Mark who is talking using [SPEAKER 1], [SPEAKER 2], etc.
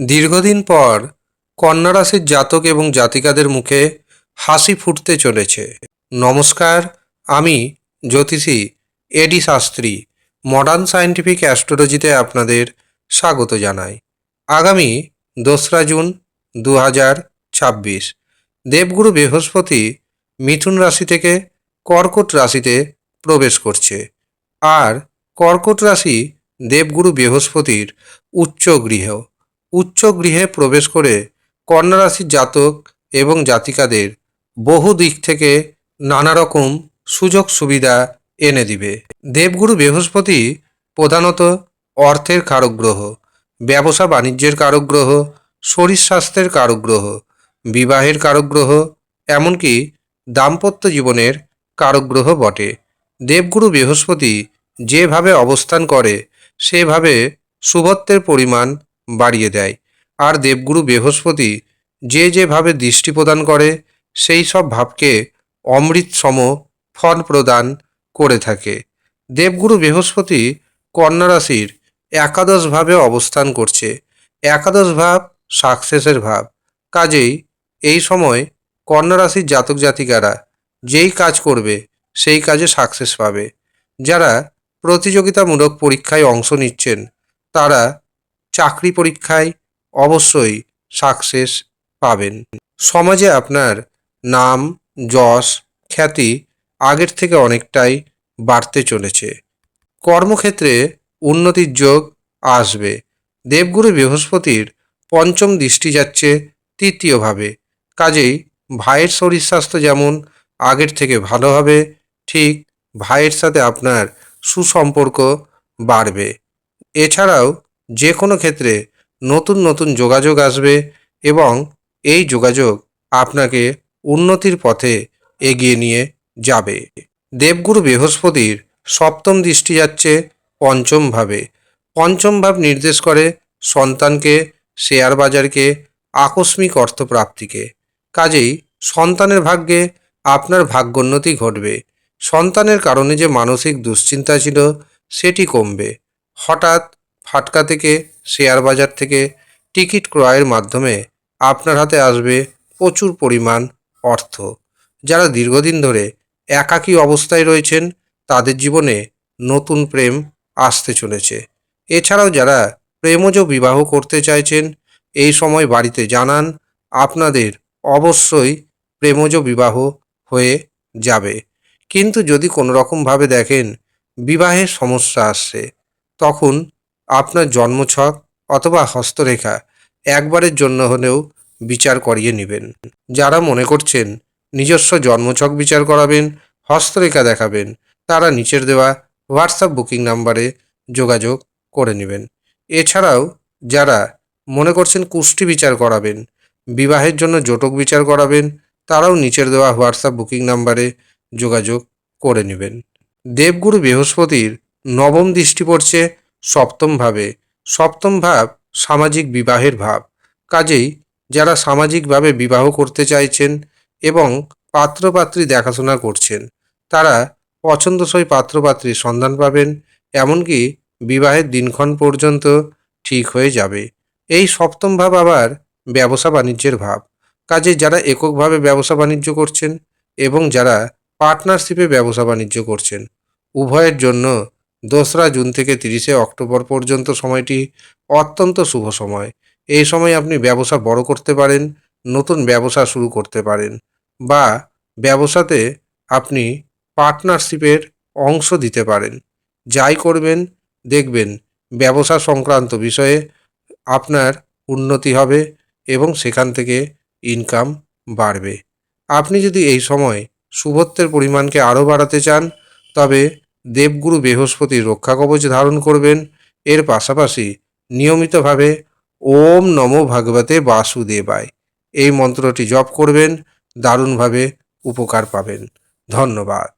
[SPEAKER 1] দীর্ঘদিন পর কন্যা রাশির জাতক এবং জাতিকাদের মুখে হাসি ফুটতে চলেছে। নমস্কার, আমি জ্যোতিষী এডি শাস্ত্রী মডার্ন সায়েন্টিফিক অ্যাস্ট্রোলজিতে আপনাদের স্বাগত জানাই। আগামী 2রা জুন 2026 দেবগুরু বৃহস্পতি মিথুন রাশি থেকে কর্কট রাশিতে প্রবেশ করছে। আর কর্কট রাশি দেবগুরু বৃহস্পতির উচ্চ গৃহ। উচ্চ গৃহে প্রবেশ করে কন্যা রাশির জাতক এবং জাতিকাদের বহু দিক থেকে নানা রকম সুযোগ সুবিধা এনে দিবে। দেবগুরু বৃহস্পতি প্রধানত অর্থের কারক গ্রহ, ব্যবসা বাণিজ্যের কারক গ্রহ, শরীর স্বাস্থ্যের কারক গ্রহ, বিবাহের কারক গ্রহ, এমনকি দাম্পত্য জীবনের কারক গ্রহ বটে। দেবগুরু বৃহস্পতি যেভাবে অবস্থান করে সেভাবে শুভত্বের পরিমাণ বাড়িয়ে দেয়। আর দেবগুরু বৃহস্পতি যেভাবে দৃষ্টি প্রদান করে সেই সব ভাবকে অমৃত সম ফল প্রদান করে থাকে। দেবগুরু বৃহস্পতি কন্যা রাশির একাদশ ভাবে অবস্থান করছে। একাদশ ভাব সাকসেসের ভাব। কাজেই এই সময় কন্যা রাশির জাতক জাতিকারা যেই কাজ করবে সেই কাজে সাকসেস পাবে। যারা প্রতিযোগিতামূলক পরীক্ষায় অংশ নিচ্ছেন তারা চাকরি পরীক্ষায় অবশ্যই সাকসেস পাবেন। সমাজে আপনার নাম, যশ, খ্যাতি আগের থেকে অনেকটাই বাড়তে চলেছে। কর্মক্ষেত্রে উন্নতির যোগ আসবে। দেবগুরু বৃহস্পতির পঞ্চম দৃষ্টি যাচ্ছে তৃতীয়ভাবে। কাজেই ভাইয়ের শরীর স্বাস্থ্য যেমন আগের থেকে ভালো হবে, ঠিক ভাইয়ের সাথে আপনার সুসম্পর্ক বাড়বে। এছাড়াও যে কোনো ক্ষেত্রে নতুন নতুন যোগাযোগ আসবে এবং এই যোগাযোগ আপনাকে উন্নতির পথে এগিয়ে নিয়ে যাবে। দেবগুরু বৃহস্পতির সপ্তম দৃষ্টি যাচ্ছে পঞ্চম ভাবে। পঞ্চম ভাব নির্দেশ করে সন্তানকে, শেয়ার বাজারকে, আকস্মিক অর্থপ্রাপ্তিকে। কাজেই সন্তানের ভাগ্যে আপনার ভাগ্যোন্নতি ঘটবে। সন্তানের কারণে যে মানসিক দুশ্চিন্তা ছিল সেটি কমবে। হঠাৎ ফাটকা থেকে, শেয়ার বাজার থেকে টিকিট ক্রয়ের মাধ্যমে আপনার হাতে আসবে প্রচুর পরিমাণ অর্থ। যারা দীর্ঘদিন ধরে একাকী অবস্থায় রয়েছেন তাদের জীবনে নতুন প্রেম আসতে চলেছে। এছাড়াও যারা প্রেমজ বিবাহ করতে চাইছেন এই সময় বাড়িতে জানান, আপনাদের অবশ্যই প্রেমজ বিবাহ হয়ে যাবে। কিন্তু যদি কোনো রকমভাবে দেখেন বিবাহের সমস্যা আসছে, তখন আপনার জন্মছক অথবা হস্তরেখা একবারের জন্য হলেও বিচার করিয়ে নেবেন। যারা মনে করছেন নিজস্ব জন্মছক বিচার করাবেন, হস্তরেখা দেখাবেন, তারা নিচের দেওয়া হোয়াটসঅ্যাপ বুকিং নাম্বারে যোগাযোগ করে নেবেন। এছাড়াও যারা মনে করছেন কুষ্টি বিচার করাবেন, বিবাহের জন্য জটক বিচার করাবেন, তারাও নিচের দেওয়া হোয়াটসঅ্যাপ বুকিং নাম্বারে যোগাযোগ করে নেবেন। দেবগুরু বৃহস্পতির নবম দৃষ্টি পড়ছে সপ্তম ভাবে। সপ্তম ভাব সামাজিক বিবাহের ভাব। কাজেই যারা সামাজিকভাবে বিবাহ করতে চাইছেন এবং পাত্রপাত্রী দেখাশোনা করছেন তারা পছন্দসই পাত্রপাত্রীর সন্ধান পাবেন, এমনকি বিবাহের দিনক্ষণ পর্যন্ত ঠিক হয়ে যাবে। এই সপ্তম ভাব আবার ব্যবসা বাণিজ্যের ভাব। কাজে যারা এককভাবে ব্যবসা বাণিজ্য করছেন এবং যারা পার্টনারশিপে ব্যবসা বাণিজ্য করছেন উভয়ের জন্য 2রা জুন থেকে 30শে অক্টোবর পর্যন্ত সময়টি অত্যন্ত শুভ সময়। এই সময় আপনি ব্যবসা বড় করতে পারেন, নতুন ব্যবসা শুরু করতে পারেন, বা ব্যবসাতে আপনি পার্টনারশিপের অংশ দিতে পারেন। যাই করবেন দেখবেন ব্যবসা সংক্রান্ত বিষয়ে আপনার উন্নতি হবে এবং সেখান থেকে ইনকাম বাড়বে। আপনি যদি এই সময় শুভত্বের পরিমাণকে আরও বাড়াতে চান তবে দেবগুরু বৃহস্পতির রক্ষা কবচ ধারণ করবেন। এর পাশাপাশি নিয়মিতভাবে ওম নমো ভগবতে বাসুদেবায় এই মন্ত্রটি জপ করবেন, দারুণভাবে উপকার পাবেন। ধন্যবাদ।